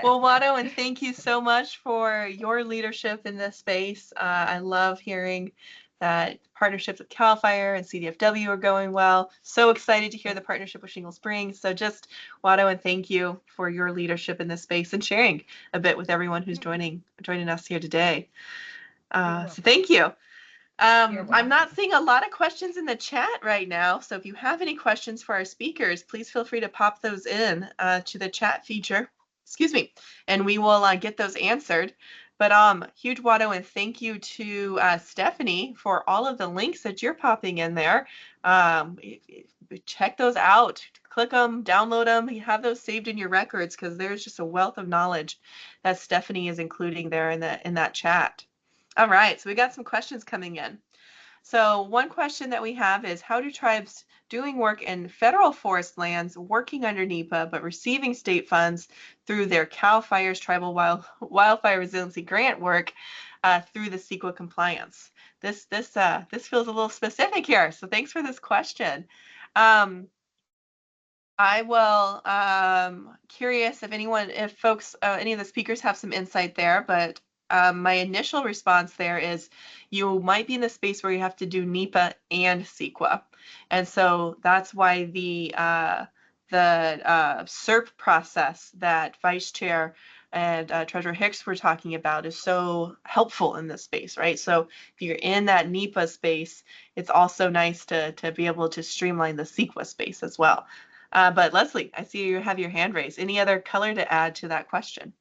Well, Watto, and thank you so much for your leadership in this space. I love hearing that partnerships with CAL FIRE and CDFW are going well. So excited to hear the partnership with Shingle Springs. So just, Watto, and thank you for your leadership in this space and sharing a bit with everyone who's joining us here today. So thank you. I'm not seeing a lot of questions in the chat right now, so if you have any questions for our speakers, please feel free to pop those in to the chat feature. Excuse me, and we will get those answered. But huge Watto, and thank you to Stephanie for all of the links that you're popping in there. Check those out. Click them, download them. You have those saved in your records because there's just a wealth of knowledge that Stephanie is including there in that chat. All right, so we got some questions coming in. So one question that we have is, how do tribes doing work in federal forest lands working under NEPA but receiving state funds through their CAL FIRE's Tribal Wildfire Resiliency Grant work through the CEQA compliance? This feels a little specific here, so thanks for this question. I will curious if folks, any of the speakers have some insight there, but my initial response there is you might be in the space where you have to do NEPA and CEQA. And so that's why the SERP process that Vice Chair and Treasurer Hicks were talking about is so helpful in this space, right? So if you're in that NEPA space, it's also nice to be able to streamline the CEQA space as well. But Leslie, I see you have your hand raised. Any other color to add to that question?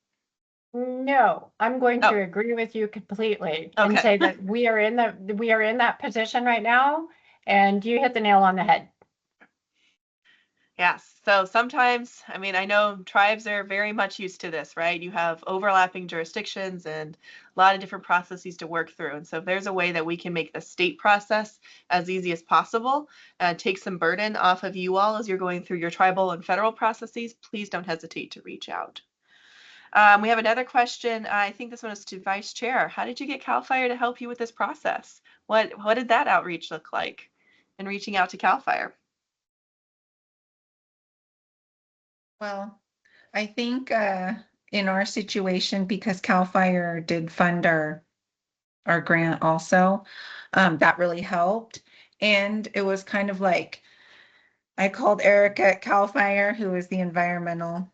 No, I'm going to agree with you completely and say that we are in that position right now, and you hit the nail on the head. Yes. So sometimes, I know tribes are very much used to this, right? You have overlapping jurisdictions and a lot of different processes to work through. And so if there's a way that we can make the state process as easy as possible, take some burden off of you all as you're going through your tribal and federal processes, please don't hesitate to reach out. We have another question. I think this one is to Vice Chair. How did you get CAL FIRE to help you with this process? What did that outreach look like in reaching out to CAL FIRE? Well, I think in our situation, because CAL FIRE did fund our grant also, that really helped. And it was kind of like, I called Erica at CAL FIRE, who is the environmental,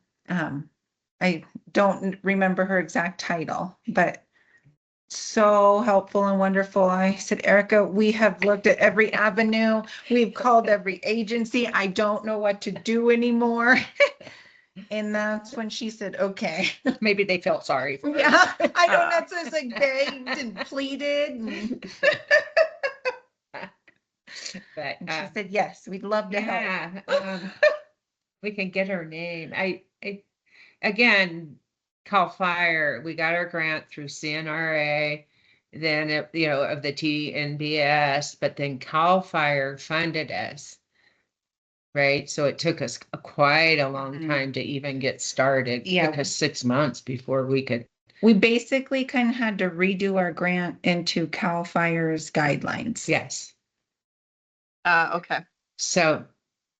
I don't remember her exact title, but so helpful and wonderful. I said, Erica, we have looked at every avenue. We've called every agency. I don't know what to do anymore. And that's when she said, okay. Maybe they felt sorry for Yeah, us. I don't know. So it's like begged and pleaded. But and she said, yes, we'd love to help. We can get her name. Again, CAL FIRE, we got our grant through CNRA, then of the TNBS, but then CAL FIRE funded us. Right. So it took us quite a long time to even get started. Yeah. It took us 6 months before we could. We basically kind of had to redo our grant into CAL FIRE's guidelines. Yes. Okay. So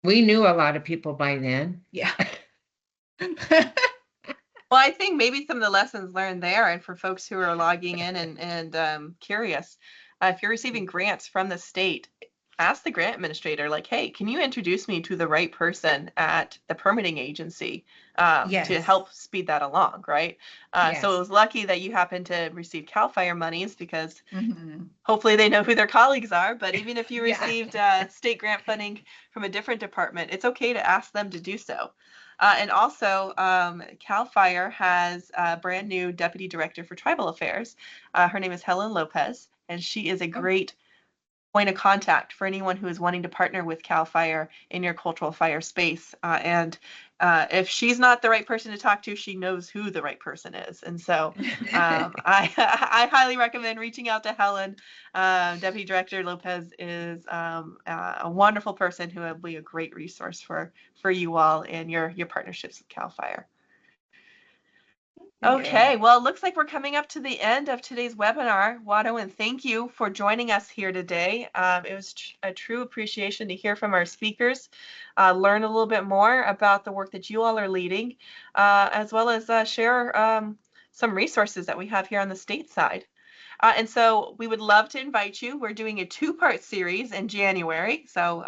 we knew a lot of people by then. Yeah. Well, I think maybe some of the lessons learned there, and for folks who are logging in and curious, if you're receiving grants from the state, ask the grant administrator, like, hey, can you introduce me to the right person at the permitting agency to Yes. help speed that along, right? So it Yes. was lucky that you happened to receive CAL FIRE monies, because Mhm. hopefully they know who their colleagues are. But even if you Yeah. received state grant funding from a different department, it's okay to ask them to do so. And also, CAL FIRE has a brand new Deputy Director for Tribal Affairs. Her name is Helen Lopez, and she is a great point of contact for anyone who is wanting to partner with CAL FIRE in your cultural fire space. And if she's not the right person to talk to, she knows who the right person is. And so I highly recommend reaching out to Helen. Deputy Director Lopez is a wonderful person who will be a great resource for you all and your partnerships with CAL FIRE. Okay, well, it looks like we're coming up to the end of today's webinar. Watto, and thank you for joining us here today. It was a true appreciation to hear from our speakers, learn a little bit more about the work that you all are leading, as well as share some resources that we have here on the state side. And so we would love to invite you. We're doing a two-part series in January, so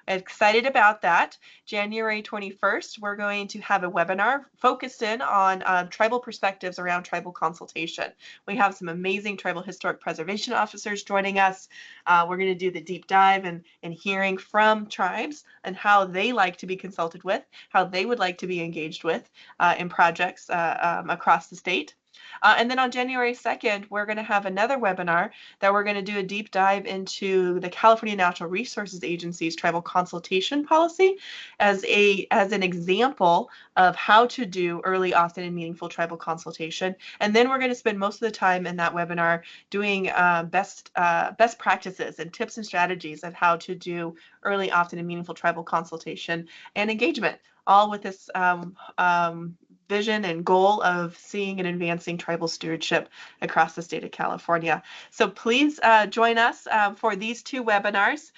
excited about that. January 21st, we're going to have a webinar focused in on tribal perspectives around tribal consultation. We have some amazing tribal historic preservation officers joining us. We're going to do the deep dive and hearing from tribes and how they like to be consulted with, how they would like to be engaged with in projects across the state. And then on January 2nd, we're going to have another webinar that we're going to do a deep dive into the California Natural Resources Agency's tribal consultation policy as an example of how to do early, often, and meaningful tribal consultation. And then we're going to spend most of the time in that webinar doing best practices and tips and strategies of how to do early, often, and meaningful tribal consultation and engagement, all with this vision and goal of seeing and advancing tribal stewardship across the state of California. So please join us for these two webinars.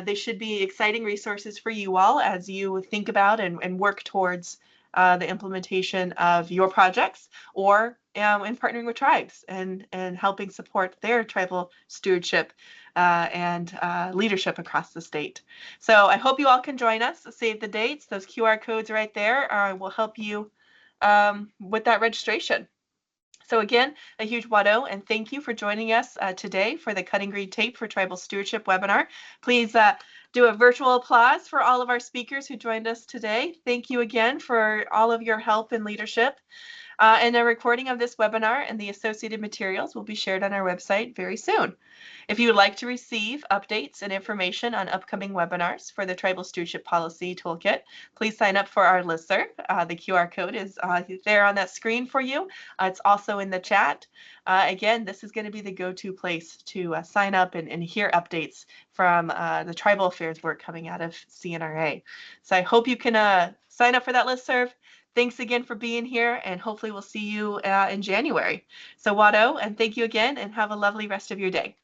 They should be exciting resources for you all as you think about and work towards the implementation of your projects, or in partnering with tribes and helping support their tribal stewardship and leadership across the state. So I hope you all can join us. Save the dates. Those QR codes right there will help you with that registration. So again, a huge Watto, and thank you for joining us today for the Cutting Green Tape for Tribal Stewardship webinar. Please do a virtual applause for all of our speakers who joined us today. Thank you again for all of your help and leadership. And a recording of this webinar and the associated materials will be shared on our website very soon. If you would like to receive updates and information on upcoming webinars for the Tribal Stewardship Policy Toolkit, please sign up for our listserv. The QR code is there on that screen for you. It's also in the chat. Again, this is going to be the go-to place to sign up and hear updates from the tribal affairs work coming out of CNRA. So I hope you can sign up for that listserv. Thanks again for being here, and hopefully we'll see you in January. So Watto, and thank you again, and have a lovely rest of your day.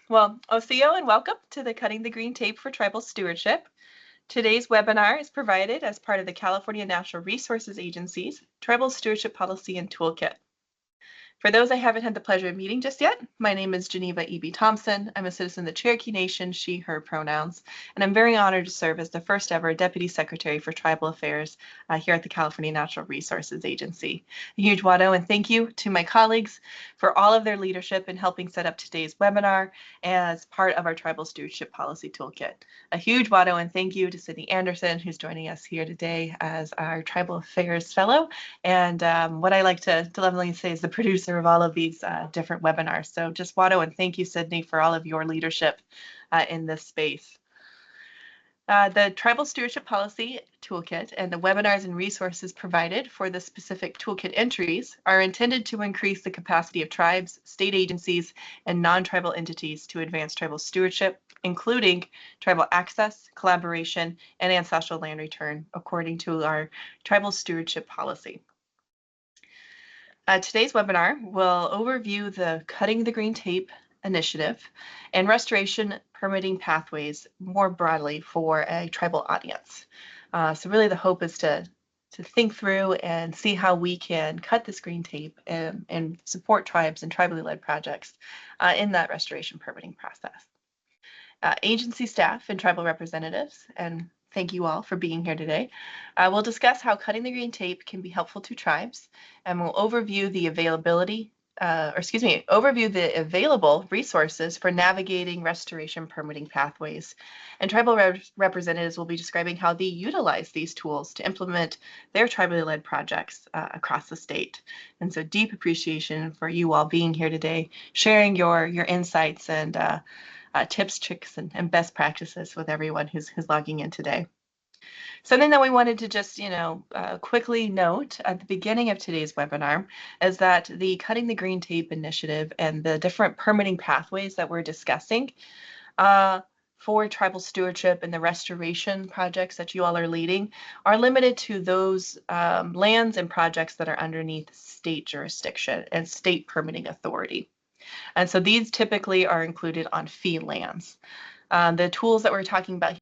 Well, Osio, and welcome to the Cutting the Green Tape for Tribal Stewardship. Today's webinar is provided as part of the California Natural Resources Agency's Tribal Stewardship Policy and Toolkit. For those I haven't had the pleasure of meeting just yet, my name is Geneva E.B. Thompson. I'm a citizen of the Cherokee Nation, she, her pronouns, and I'm very honored to serve as the first ever Deputy Secretary for Tribal Affairs here at the California Natural Resources Agency. A huge Watto, and thank you to my colleagues for all of their leadership in helping set up today's webinar as part of our Tribal Stewardship Policy Toolkit. A huge Watto, and thank you to Sydney Anderson, who's joining us here today as our Tribal Affairs Fellow, and what I like to lovingly say is the producer of all of these different webinars. So just Watto, and thank you, Sydney, for all of your leadership in this space. The Tribal Stewardship Policy Toolkit and the webinars and resources provided for the specific toolkit entries are intended to increase the capacity of tribes, state agencies, and non-tribal entities to advance tribal stewardship, including tribal access, collaboration, and ancestral land return, according to our Tribal Stewardship Policy. Today's webinar will overview the Cutting the Green Tape initiative and restoration permitting pathways more broadly for a tribal audience. So really the hope is to think through and see how we can cut this green tape and support tribes and tribally led projects in that restoration permitting process. Agency staff and tribal representatives, and thank you all for being here today. We'll discuss how cutting the green tape can be helpful to tribes, and we'll overview the available resources for navigating restoration permitting pathways. And tribal representatives will be describing how they utilize these tools to implement their tribally led projects across the state. And so deep appreciation for you all being here today, sharing your insights and tips, tricks, and best practices with everyone who's logging in today. Something that we wanted to just, quickly note at the beginning of today's webinar is that the Cutting the Green Tape initiative and the different permitting pathways that we're discussing for tribal stewardship and the restoration projects that you all are leading are limited to those lands and projects that are underneath state jurisdiction and state permitting authority. And so these typically are included on fee lands. The tools that we're talking about